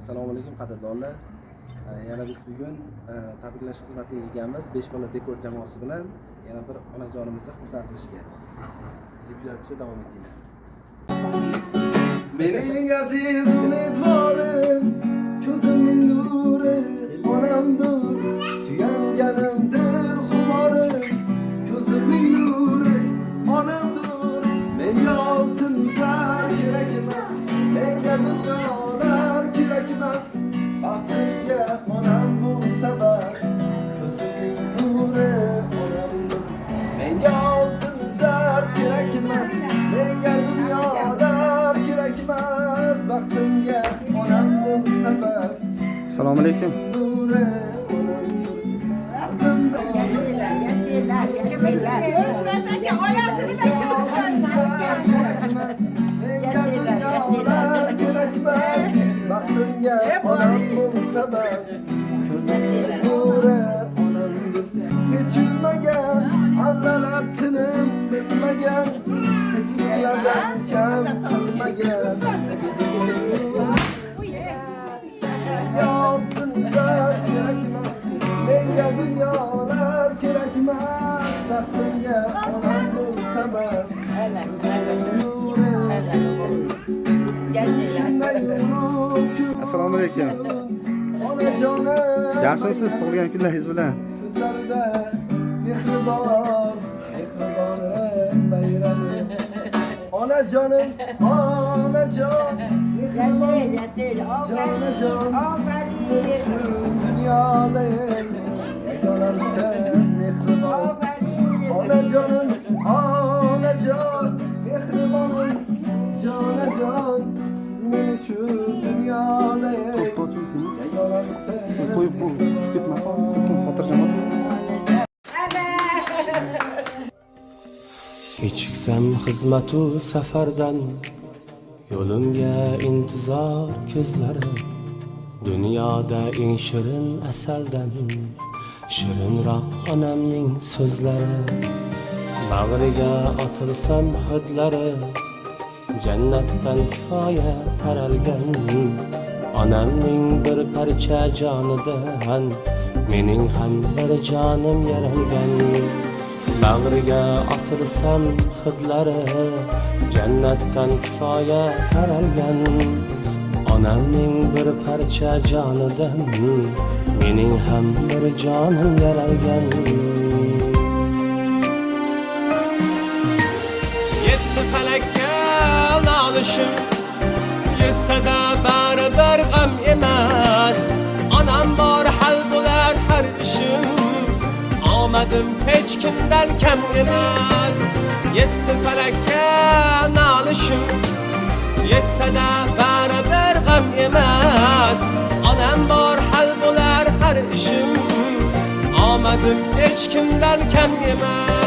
Assalomu alaykum qadrdonlar. Yana biz bugun tabriklash xizmatiga kelganmiz. 5 bola dekor jamoasi bilan yana bir onajonimizni xursand qilishga. Bizni kuzatishda davom etinglar. Mening aziz umidvorim, ko'zimning nuri, onamdur, suyanganim dil xumorim, ko'zimning nuri, onamdur. Menga oltin zar kerak emas, menga dunyolar kerak emas. Baxtimga onam bo'lsa bas, ko'zimning nuri, onamdur. Menga oltin zar kerak emas, menga dunyolar kerak emas. Baxtimga onam bo'lsa bas. Assalomu alaykum. Baxtimga onam bo'lsa bas, ko'zimning nuri, onamdir. Kechirmagan, allalab tinim bitmagan, kechirlardan kam qilmagan. Oltin zar kerak emas, menga dunyolar kerak emas. Baxtimga onam bo'lsa bas, ko'zimning nuri. Assalomu alaykum. Yaxshimisiz tug'ilgan kunlaringiz bilan? Ko'zlarida mehribon, bayrami. Onajonim, onajon, mehribon, jonajon, siz uchun dunyoda yagonamsiz mehribon. Onajonim, onajon, mehribonim, jonajon, men uchun dunyoda yagonamsiz. Qo'yib bu ketmasin, xotirjam. Kechiksam xizmatu safardan, yo'limga intizor ko'zlari. Dunyoda eng shirin asaldan, shirinroq onamning so'zlari. Bag'riga otilsam hidlari, jannatdan kifoya taralgan. Onamning bir parcha jonidan, mening ham bir jonim yaralgan. Bag'riga otilsam hidlari, jannatdan kifoya taralgan. Onamning bir parcha jonidan, mening ham bir jonim yaralgan. Yetti falakka nolishim, yetsada baribir g'am emas. Onam bor hal bo'lar har ishim, omadim hech kimdan kam emas. Yetti falakka nolishim, yetsada baribir g'am emas. Onam bor hal bo'lar har ishim, omadim hech kimdan kam emas.